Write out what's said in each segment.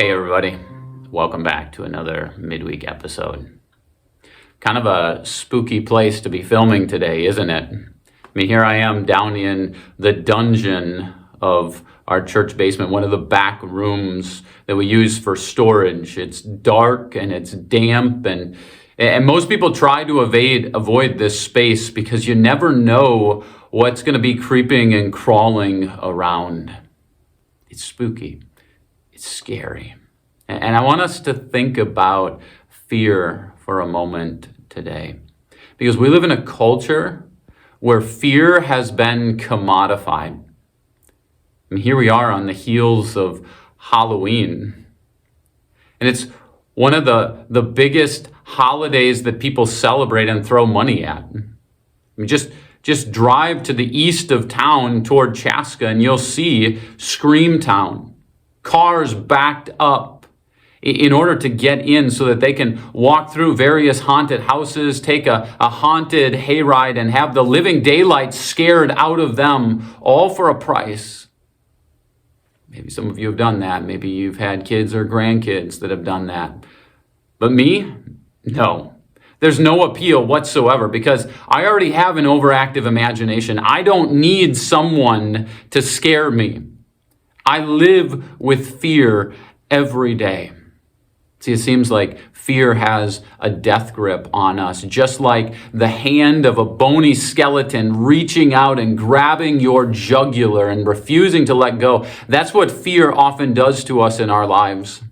Hey everybody, welcome back to another midweek episode. Kind of a spooky place to be filming today, isn't it? I mean, here I am down in the dungeon of our church basement, one of the back rooms that we use for storage. It's dark and it's damp, and most people try to avoid this space because you never know what's going to be creeping and crawling around. It's spooky. It's scary. And I want us to think about fear for a moment today, because we live in a culture where fear has been commodified. And here we are on the heels of Halloween. And it's one of the biggest holidays that people celebrate and throw money at. I mean, just drive to the east of town toward Chaska and you'll see Screamtown. Cars backed up in order to get in so that they can walk through various haunted houses, take a haunted hayride, and have the living daylights scared out of them, all for a price. Maybe some of you have done that. Maybe you've had kids or grandkids that have done that. But me? No. There's no appeal whatsoever because I already have an overactive imagination. I don't need someone to scare me. I live with fear every day. See, it seems like fear has a death grip on us, just like the hand of a bony skeleton reaching out and grabbing your jugular and refusing to let go. That's what fear often does to us in our lives.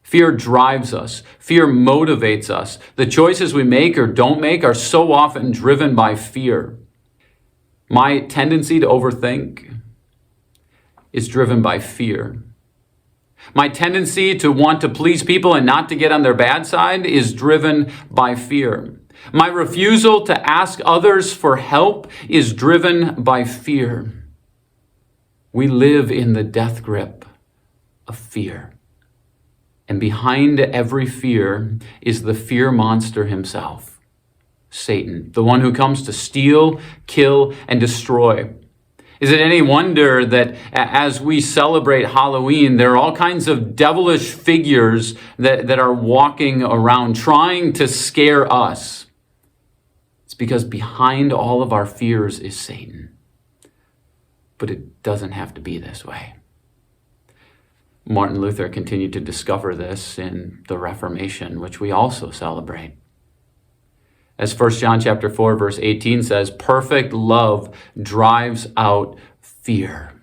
Fear drives us. Fear motivates us. The choices we make or don't make are so often driven by fear. My tendency to overthink is driven by fear. My tendency to want to please people and not to get on their bad side is driven by fear. My refusal to ask others for help is driven by fear. We live in the death grip of fear. And behind every fear is the fear monster himself, Satan, the one who comes to steal, kill, and destroy. Is it any wonder that as we celebrate Halloween, there are all kinds of devilish figures that are walking around trying to scare us? It's because behind all of our fears is Satan. But it doesn't have to be this way. Martin Luther continued to discover this in the Reformation, which we also celebrate. As 1 John chapter 4, verse 18 says, perfect love drives out fear.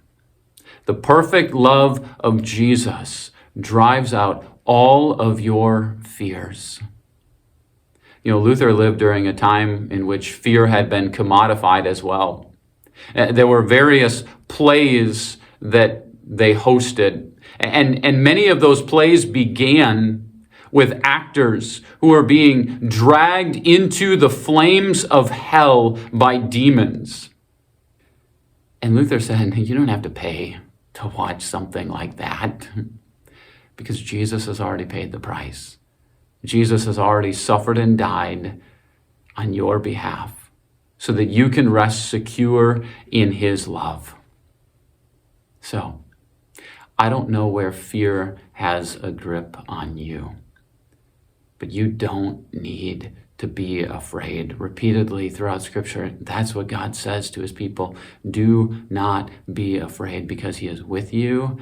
The perfect love of Jesus drives out all of your fears. You know, Luther lived during a time in which fear had been commodified as well. There were various plays that they hosted, and many of those plays began with actors who are being dragged into the flames of hell by demons. And Luther said, you don't have to pay to watch something like that because Jesus has already paid the price. Jesus has already suffered and died on your behalf so that you can rest secure in his love. So, I don't know where fear has a grip on you. But you don't need to be afraid. Repeatedly throughout Scripture, that's what God says to his people. Do not be afraid because he is with you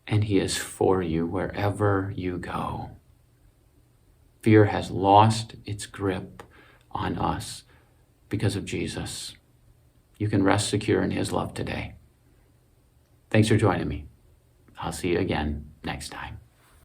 and he is for you wherever you go. Fear has lost its grip on us because of Jesus. You can rest secure in his love today. Thanks for joining me. I'll see you again next time.